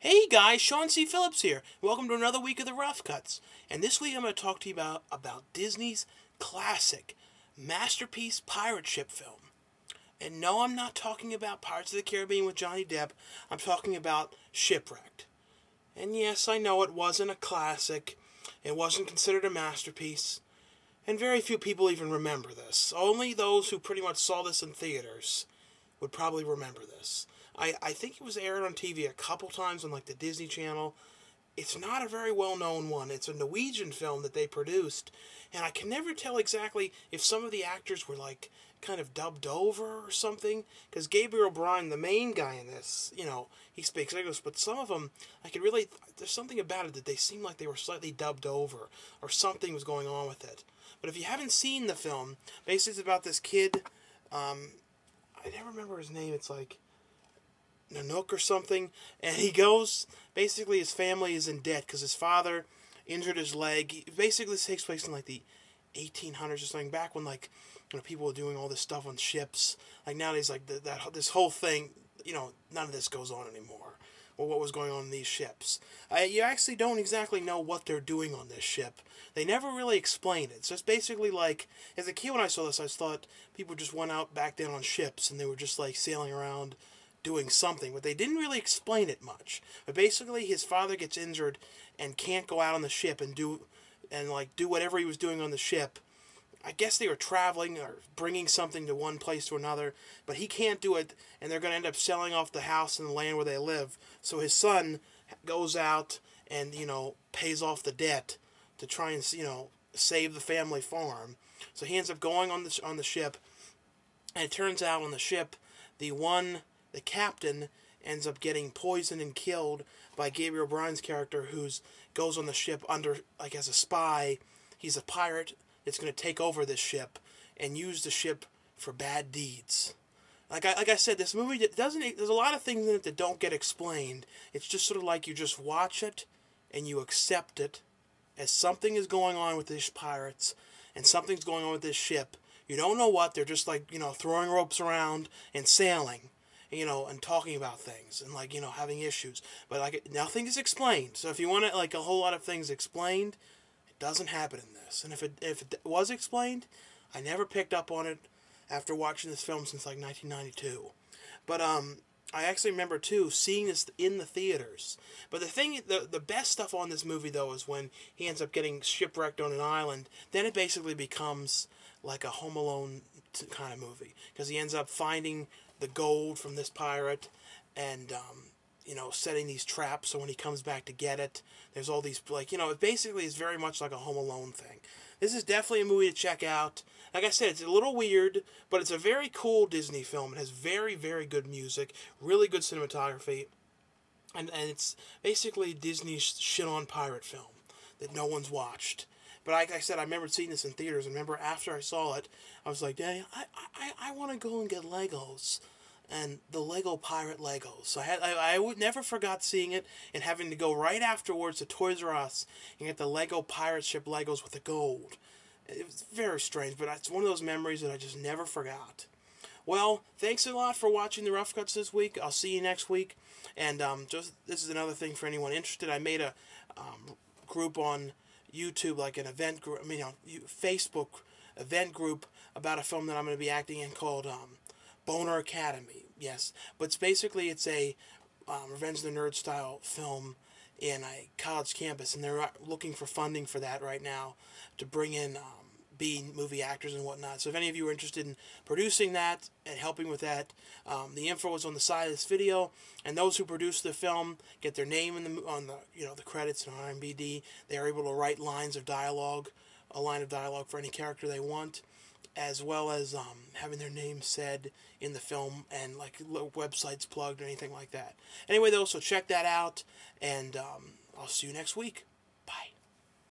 Hey guys, Sean C. Phillips here. Welcome to another week of the Rough Cuts. And this week I'm going to talk to you about Disney's classic masterpiece pirate ship film. And no, I'm not talking about Pirates of the Caribbean with Johnny Depp. I'm talking about Shipwrecked. And yes, I know it wasn't a classic. It wasn't considered a masterpiece. And very few people even remember this. Only those who pretty much saw this in theaters would probably remember this. I think it was aired on TV a couple times on like the Disney Channel. It's not a very well-known one. It's a Norwegian film that they produced, and I can never tell exactly if some of the actors were like kind of dubbed over or something, because Gabriel Byrne, the main guy in this, he speaks English, but some of them, there's something about it that they seem like they were slightly dubbed over, or something was going on with it. But if you haven't seen the film, basically it's about this kid, I never remember his name, it's like Nanook or something, and he goes, basically his family is in debt because his father injured his leg. Basically this takes place in like the 1800s or something, back when like people were doing all this stuff on ships. Like nowadays, like this whole thing, none of this goes on anymore, or what was going on in these ships. You actually don't exactly know what they're doing on this ship. They never really explain it. So it's basically like, as a kid when I saw this, I thought people just went out back then on ships and they were just like sailing around doing something, but they didn't really explain it much. But basically his father gets injured and can't go out on the ship and do whatever he was doing on the ship. I guess they were traveling or bringing something to one place to another, but he can't do it, and they're going to end up selling off the house and the land where they live. So his son goes out and, pays off the debt to try and, save the family farm. So he ends up going on the ship, and it turns out on the ship, the captain ends up getting poisoned and killed by Gabriel Byrne's character, who goes on the ship under, like, as a spy. He's a pirate that's going to take over this ship and use the ship for bad deeds. Like I said, this movie there's a lot of things in it that don't get explained. It's just sort of like you just watch it and you accept it as something is going on with these pirates and something's going on with this ship. You don't know what. They're just like, throwing ropes around and sailing, and talking about things and having issues. But nothing is explained. So if you want a whole lot of things explained, it doesn't happen in this. And if it was explained, I never picked up on it after watching this film since like 1992. But I actually remember too seeing this in the theaters. But the best stuff on this movie though is when he ends up getting shipwrecked on an island. Then it basically becomes like a Home Alone kind of movie, because he ends up finding the gold from this pirate and setting these traps, so when he comes back to get it, there's all these it basically is very much like a Home Alone thing. This is definitely a movie to check out. Like I said, it's a little weird, but it's a very cool Disney film. It has very, very good music, really good cinematography, and it's basically Disney's shit-on pirate film that no one's watched. But like I said, I remember seeing this in theaters. I remember after I saw it, I was like, Daddy, I want to go and get Legos. And the Lego Pirate Legos. So I would never forgot seeing it and having to go right afterwards to Toys R Us and get the Lego Pirate Ship Legos with the gold. It was very strange, but it's one of those memories that I just never forgot. Well, thanks a lot for watching the Rough Cuts this week. I'll see you next week. And this is another thing for anyone interested. I made a group on YouTube, like an event group, Facebook event group about a film that I'm going to be acting in called Boner Academy. Yes, but it's a Revenge of the Nerd style film in a college campus, and they're looking for funding for that right now to bring in B-movie actors and whatnot. So if any of you are interested in producing that and helping with that, the info is on the side of this video, and those who produce the film get their name on the credits and on IMDb. They are able to write lines of dialogue, a line of dialogue for any character they want, as well as having their name said in the film and like websites plugged or anything like that. Anyway, though, so check that out, and I'll see you next week.